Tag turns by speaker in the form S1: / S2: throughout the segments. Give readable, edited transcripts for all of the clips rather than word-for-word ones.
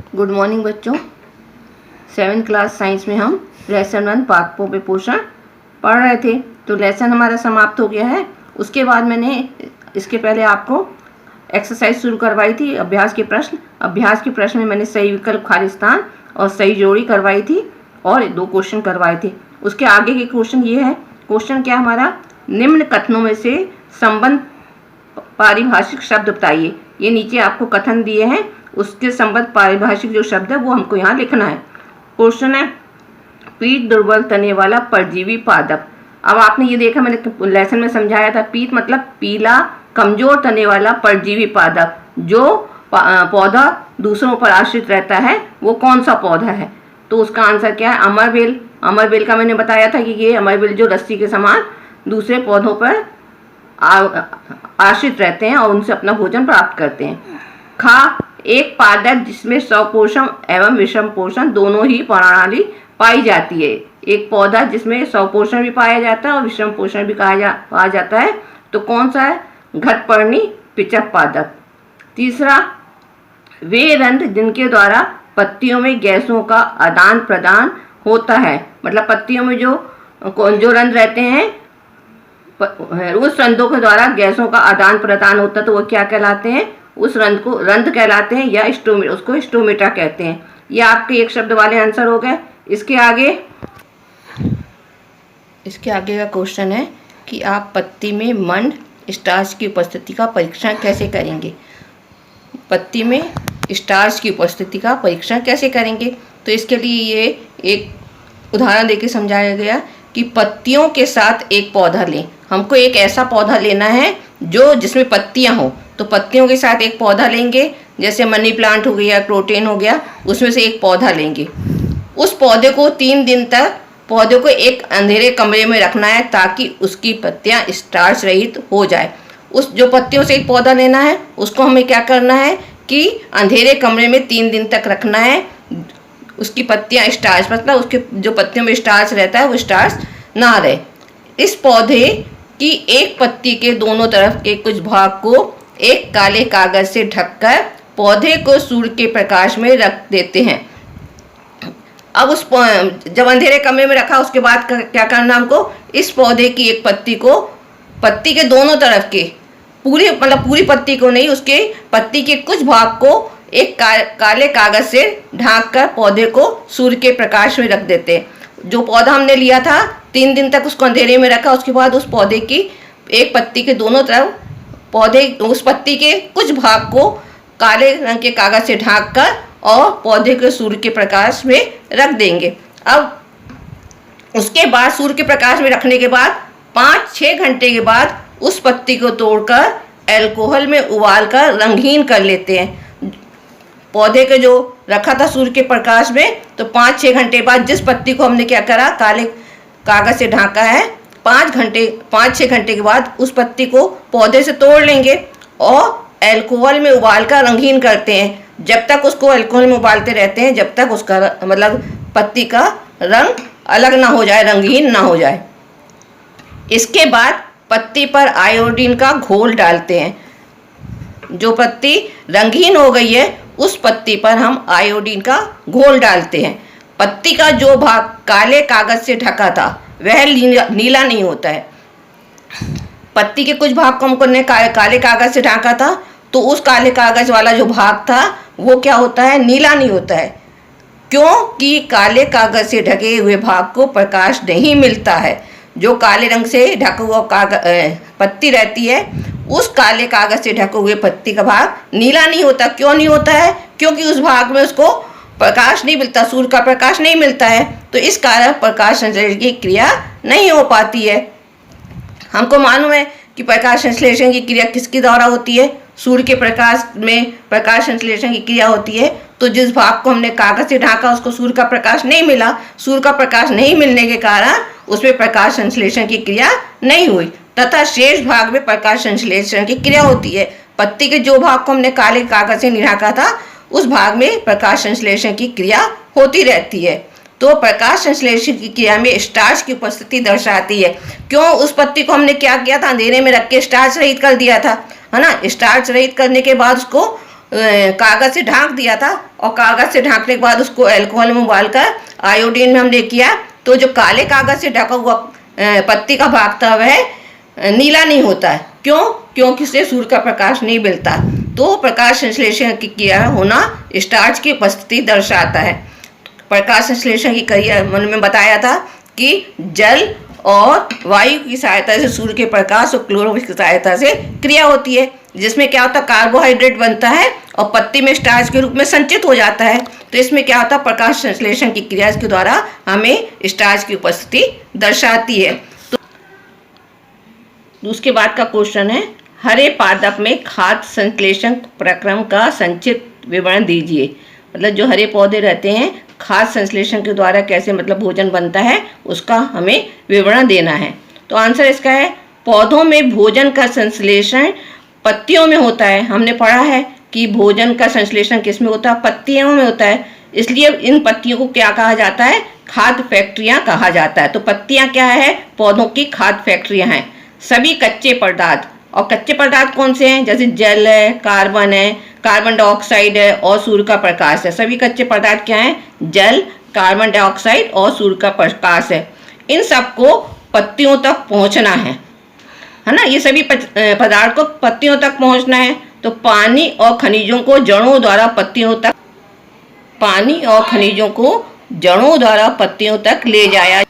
S1: Good morning बच्चों। 7th class science में हम लेसन 1 पादपों पे पोषण पढ़ रहे थे। तो लेसन हमारा समाप्त हो गया है। उसके बाद मैंने इसके पहले आपको एक्सरसाइज शुरू करवाई थी, अभ्यास के प्रश्न में मैंने सही विकल्प खाली स्थान और सही जोड़ी करवाई थी और 2 क्वेश्चन करवाए थे। उसके आगे के क्वेश्चन ये है। क्वेश्चन क्या हमारा, निम्न कथनों में से संबंध पारिभाषिक शब्द बताइए। ये नीचे आपको कथन दिए हैं, उसके संबंध पारिभाषिक जो शब्द है वो हमको यहाँ लिखना है। क्वेश्चन है, पीठ दुर्बल तने वाला परजीवी पादप। अब आपने ये देखा, मैंने लेसन में समझाया था, पीठ मतलब पीला कमजोर तने वाला परजीवी पादप। जो पौधा दूसरों पर आश्रित रहता है वो कौन सा पौधा है? तो उसका आंसर क्या है? अमरबेल। अमरबेल का मैंने बताया था कि ये अमरबेल जो रस्सी के समान दूसरे पौधों पर आश्रित रहते हैं और उनसे अपना भोजन प्राप्त करते हैं। खा, एक पादप जिसमें सपोषण एवं विषम पोषण दोनों ही प्रणाली पाई जाती है। एक पौधा जिसमें सपोषण भी पाया जाता है और विषम पोषण भी पाया जाता है। तो कौन सा है? घटपर्णी पिचक पादप। तीसरा, वे रंध्र जिनके द्वारा पत्तियों में गैसों का आदान प्रदान होता है। मतलब पत्तियों में जो रंध्र रहते हैं, उस रंध्रों के द्वारा गैसों का आदान प्रदान होता है, तो वो क्या कहलाते हैं? उस रंध्र को रंध्र कहलाते हैं या उसको स्टोमेटा कहते हैं। ये आपके एक शब्द वाले आंसर हो गए। इसके आगे का क्वेश्चन है कि आप पत्ती में मंड स्टार्च की उपस्थिति का परीक्षण कैसे करेंगे। पत्ती में स्टार्च की उपस्थिति का परीक्षण कैसे करेंगे? तो इसके लिए ये एक उदाहरण देके समझाया गया कि पत्तियों के साथ एक पौधा लें। हमको एक ऐसा पौधा लेना है जिसमें पत्तियां हो। तो पत्तियों के साथ एक पौधा लेंगे, जैसे मनी प्लांट हो गया, क्रोटेन हो गया, उसमें से एक पौधा लेंगे। उस पौधे को 3 दिन तक पौधे को एक अंधेरे कमरे में रखना है ताकि उसकी पत्तियां स्टार्च रहित हो जाए। उस जो पत्तियों से एक पौधा लेना है उसको हमें क्या करना है कि अंधेरे कमरे में 3 दिन तक रखना है। उसकी पत्तियां स्टार्च, मतलब उसके जो पत्तियों में स्टार्च रहता है वो स्टार्च ना रहे। इस पौधे की एक पत्ती के दोनों तरफ के कुछ भाग को एक काले कागज से ढककर पौधे को सूर्य के प्रकाश में रख देते हैं। अब जब अंधेरे कमरे में रखा उसके बाद क्या करना हमको? इस पौधे की एक पत्ती को पत्ती के दोनों तरफ के पूरी पत्ती को नहीं, उसके पत्ती के कुछ भाग को एक काले कागज से ढककर पौधे को सूर्य के प्रकाश में रख देते हैं। जो पौधा हमने लिया था 3 दिन तक उसको अंधेरे में रखा, उसके बाद उस पौधे की एक पत्ती के दोनों तरफ उस पत्ती के कुछ भाग को काले रंग के कागज से ढककर और पौधे को सूर्य के प्रकाश में रख देंगे। अब उसके बाद सूर्य के प्रकाश में रखने के बाद 5-6 घंटे के बाद उस पत्ती को तोड़कर अल्कोहल में उबालकर रंगहीन कर लेते हैं। पौधे के जो रखा था सूर्य के प्रकाश में, तो 5-6 घंटे बाद जिस पत्ती को हमने क्या करा, काले कागज से ढका है, 5-6 घंटे के बाद उस पत्ती को पौधे से तोड़ लेंगे और अल्कोहल में उबालकर रंगहीन करते हैं। जब तक उसको अल्कोहल में उबालते रहते हैं जब तक उसका मतलब पत्ती का रंग अलग ना हो जाए, रंगहीन ना हो जाए। इसके बाद पत्ती पर आयोडीन का घोल डालते हैं। जो पत्ती रंगहीन हो गई है उस पत्ती पर हम आयोडीन का घोल डालते हैं। पत्ती का जो भाग काले कागज से ढका था वह नीला नहीं होता है। पत्ती के कुछ भाग को हमने काले कागज से ढका था, तो उस काले कागज वाला जो भाग था वो क्या होता है? नीला नहीं होता है। क्योंकि काले कागज से ढके हुए भाग को प्रकाश नहीं मिलता है। जो काले रंग से ढका हुआ पत्ती रहती है, उस काले कागज से ढके हुए पत्ती का भाग नीला नहीं होता। क्यों नहीं होता है? क्योंकि उस भाग में उसको प्रकाश नहीं मिलता, सूर्य का प्रकाश नहीं मिलता है। तो इस कारण प्रकाश संश्लेषण की क्रिया नहीं हो पाती है। हमको मालूम है कि प्रकाश संश्लेषण की क्रिया किसके द्वारा होती है? सूर्य के प्रकाश में प्रकाश संश्लेषण की क्रिया होती है। तो जिस भाग को हमने कागज से ढका उसको सूर्य का प्रकाश नहीं मिला, सूर्य का प्रकाश नहीं मिलने के कारण उसमें प्रकाश संश्लेषण की क्रिया नहीं हुई, तथा शेष भाग में प्रकाश संश्लेषण की क्रिया होती है। पत्ती के जो भाग को हमने काले कागज से ढका था उस भाग में प्रकाश संश्लेषण की क्रिया होती रहती है। तो प्रकाश संश्लेषण की क्रिया में स्टार्च की उपस्थिति दर्शाती है। क्यों? उस पत्ती को हमने क्या किया था? अंधेरे में रख के स्टार्च रहित कर दिया था, है ना। स्टार्च रहित करने के बाद उसको कागज़ से ढाँक दिया था और कागज़ से ढाँकने के बाद उसको अल्कोहल में उबालकर आयोडीन में हमने किया, तो जो काले कागज़ से ढका हुआ पत्ती का भाग था वह नीला नहीं होता है। क्यों? क्योंकि इससे सूर्य का प्रकाश नहीं मिलता। तो प्रकाश संश्लेषण की क्रिया होना स्टार्च की उपस्थिति दर्शाता है। प्रकाश संश्लेषण की क्रिया में बताया था कि जल और वायु की सहायता से सूर्य के प्रकाश और क्लोरोफिल की सहायता से क्रिया होती है, जिसमें क्या होता है, कार्बोहाइड्रेट बनता है और पत्ती में स्टार्च के रूप में संचित हो जाता है। तो इसमें क्या होता है, प्रकाश संश्लेषण की क्रिया के द्वारा हमें स्टार्च की उपस्थिति दर्शाती है। तो उसके बाद का क्वेश्चन है, हरे पादप में खाद्य संश्लेषण प्रक्रम का संक्षिप्त विवरण दीजिए। मतलब जो हरे पौधे रहते हैं, खाद्य संश्लेषण के द्वारा कैसे मतलब भोजन बनता है, उसका हमें विवरण देना है। तो आंसर इसका है, पौधों में भोजन का संश्लेषण पत्तियों में होता है। हमने पढ़ा है कि भोजन का संश्लेषण किस में होता है, पत्तियों में होता है। इसलिए इन पत्तियों को क्या कहा जाता है, खाद्य फैक्ट्रियाँ कहा जाता है। तो पत्तियाँ क्या है, पौधों की खाद्य फैक्ट्रियाँ हैं। सभी कच्चे पदार्थ, और कच्चे पदार्थ कौन से हैं, जैसे जल है, कार्बन डाइऑक्साइड है और सूर्य का प्रकाश है। सभी कच्चे पदार्थ क्या हैं, जल, कार्बन डाइऑक्साइड और सूर्य का प्रकाश है। इन सबको पत्तियों तक पहुंचना है ना, ये सभी पदार्थ को पत्तियों तक पहुंचना है। तो पानी और खनिजों को जड़ों द्वारा पत्तियों तक ले जाया,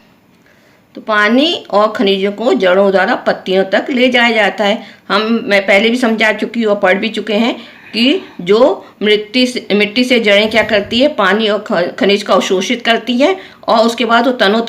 S1: तो पानी और खनिजों को जड़ों द्वारा पत्तियों तक ले जाया जाता है। मैं पहले भी समझा चुकी हूँ और पढ़ भी चुके हैं कि जो मिट्टी से जड़ें क्या करती है, पानी और खनिज का अवशोषित करती है और उसके बाद वो तनों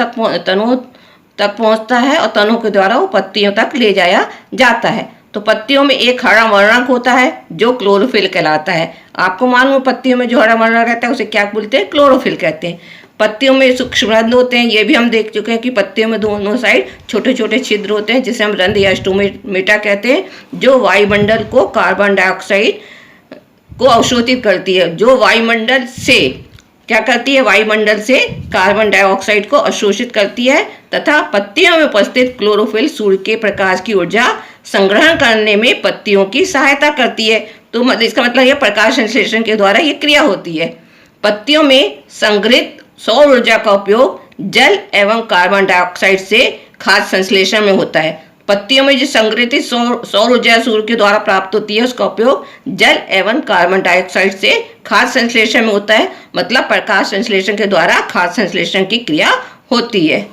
S1: तक पहुँचता है और तनों के द्वारा वो पत्तियों तक ले जाया जाता है। तो पत्तियों में एक हरा वर्णक होता है जो क्लोरोफिल कहलाता है। आपको मालूम, पत्तियों में जो हरा वर्णक रहता है उसे क्या बोलते हैं, क्लोरोफिल कहते हैं। पत्तियों में सूक्ष्म रंध्र होते हैं, ये भी हम देख चुके हैं कि पत्तियों में दोनों साइड छोटे छोटे छिद्र होते हैं, जिसे हम रंध्र या स्टोमेटा कहते हैं, जो वायुमंडल को कार्बन डाइऑक्साइड को अवशोषित करती है। जो वायुमंडल से क्या करती है, वायुमंडल से कार्बन डाइऑक्साइड को अवशोषित करती है तथा पत्तियों में उपस्थित क्लोरोफिल सूर्य के प्रकाश की ऊर्जा संग्रहण करने में पत्तियों की सहायता करती है। तो इसका मतलब यह प्रकाश संश्लेषण के द्वारा ये क्रिया होती है। पत्तियों में संग्रहित सौर ऊर्जा का उपयोग जल एवं कार्बन डाइऑक्साइड से खाद्य संश्लेषण में होता है। पत्तियों में जो संग्रहित सौर ऊर्जा सूर्य के द्वारा प्राप्त होती है, उसका उपयोग जल एवं कार्बन डाइऑक्साइड से खाद्य संश्लेषण में होता है। मतलब प्रकाश संश्लेषण के द्वारा खाद्य संश्लेषण की क्रिया होती है।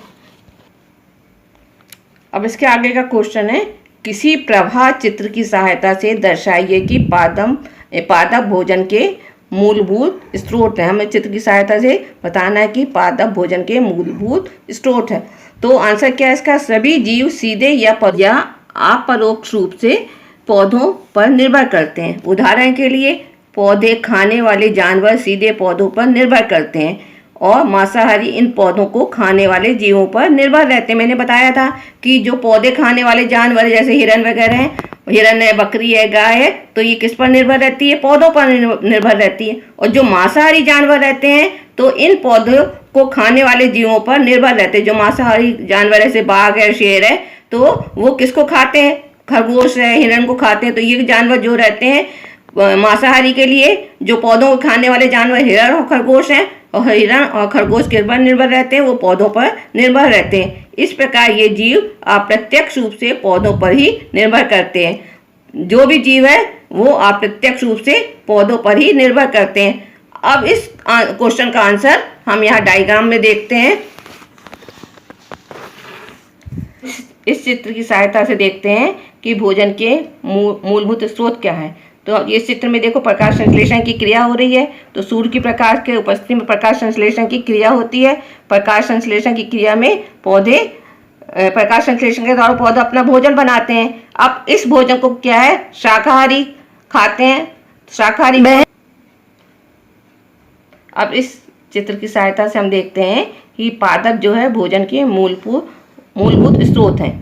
S1: अब इसके आगे का क्वेश्चन है, किसी प्रवाह चित्र की सहायता से दर्शाइए कि पादप भोजन के मूलभूत स्रोत है। हमें चित्र की सहायता से बताना है कि पादप भोजन के मूलभूत स्रोत है। तो आंसर क्या है इसका, सभी जीव सीधे या अपरोक्ष रूप से पौधों पर निर्भर करते हैं। उदाहरण के लिए पौधे खाने वाले जानवर सीधे पौधों पर निर्भर करते हैं और मांसाहारी इन पौधों को खाने वाले जीवों पर निर्भर रहते हैं। मैंने बताया था कि जो पौधे खाने वाले जानवर जैसे हिरन वगैरह हैं, हिरन है, बकरी है, गाय है, तो ये किस पर निर्भर रहती है, पौधों पर निर्भर रहती है। और जो मांसाहारी जानवर रहते हैं तो इन पौधों को खाने वाले जीवों पर निर्भर रहते हैं। जो मांसाहारी जानवर जैसे बाघ है, शेर है, तो वो किसको खाते हैं, खरगोश है, हिरन को खाते हैं। तो ये जानवर जो रहते हैं मांसाहारी के लिए, जो पौधों को खाने वाले जानवर हिरन और खरगोश हैं, और हिरन और खरगोश किस पर निर्भर रहते हैं, वो पौधों पर निर्भर रहते हैं। इस प्रकार ये जीव अप्रत्यक्ष रूप से पौधों पर ही निर्भर करते हैं। जो भी जीव है वो अप्रत्यक्ष रूप से पौधों पर ही निर्भर करते हैं। अब इस क्वेश्चन का आंसर हम यहाँ डायग्राम में देखते हैं। इस चित्र की सहायता से देखते हैं कि भोजन के मूलभूत स्रोत क्या है। तो इस चित्र में देखो प्रकाश संश्लेषण की क्रिया हो रही है। तो सूर्य की प्रकाश के उपस्थिति में प्रकाश संश्लेषण की क्रिया होती है। प्रकाश संश्लेषण की क्रिया में प्रकाश संश्लेषण के द्वारा पौधे अपना भोजन बनाते हैं। अब इस भोजन को क्या है, शाकाहारी खाते हैं, शाकाहारी में। अब इस चित्र की सहायता से हम देखते हैं कि पादप जो है भोजन के मूलभूत स्रोत हैं।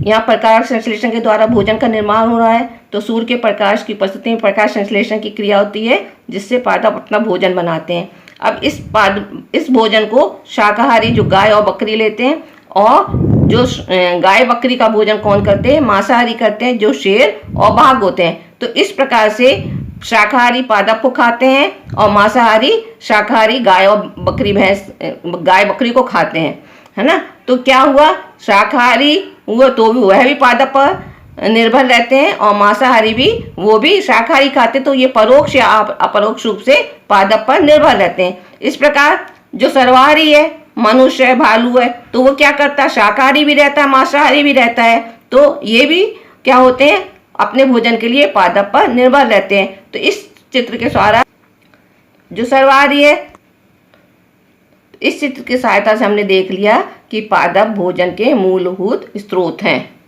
S1: यहाँ प्रकाश संश्लेषण के द्वारा भोजन का निर्माण हो रहा है। तो सूर्य के प्रकाश की उपस्थिति में प्रकाश संश्लेषण की क्रिया होती है, जिससे पादप अपना भोजन बनाते हैं। अब इस भोजन को शाकाहारी जो गाय और बकरी लेते हैं, और जो गाय बकरी का भोजन कौन करते हैं, मांसाहारी करते हैं, जो शेर और बाघ होते हैं। तो इस प्रकार से शाकाहारी पादप को खाते हैं और मांसाहारी शाकाहारी गाय और बकरी भैंस गाय बकरी को खाते हैं, है ना। तो क्या हुआ, शाकाहारी हुआ तो भी वह भी पादप पर निर्भर रहते हैं और मांसाहारी भी वो भी शाकाहारी खाते, तो ये परोक्ष या अपरोक्ष रूप से पादप पर निर्भर रहते हैं। इस प्रकार जो सर्वाहारी है, मनुष्य है, भालू है, तो वो क्या करता है, शाकाहारी भी रहता है मांसाहारी भी रहता है, तो ये भी क्या होते हैं, अपने भोजन के लिए पादप पर निर्भर रहते हैं। तो इस चित्र के द्वारा जो सर्वाहारी है, इस चित्र की सहायता से हमने देख लिया कि पादप भोजन के मूलभूत स्रोत हैं।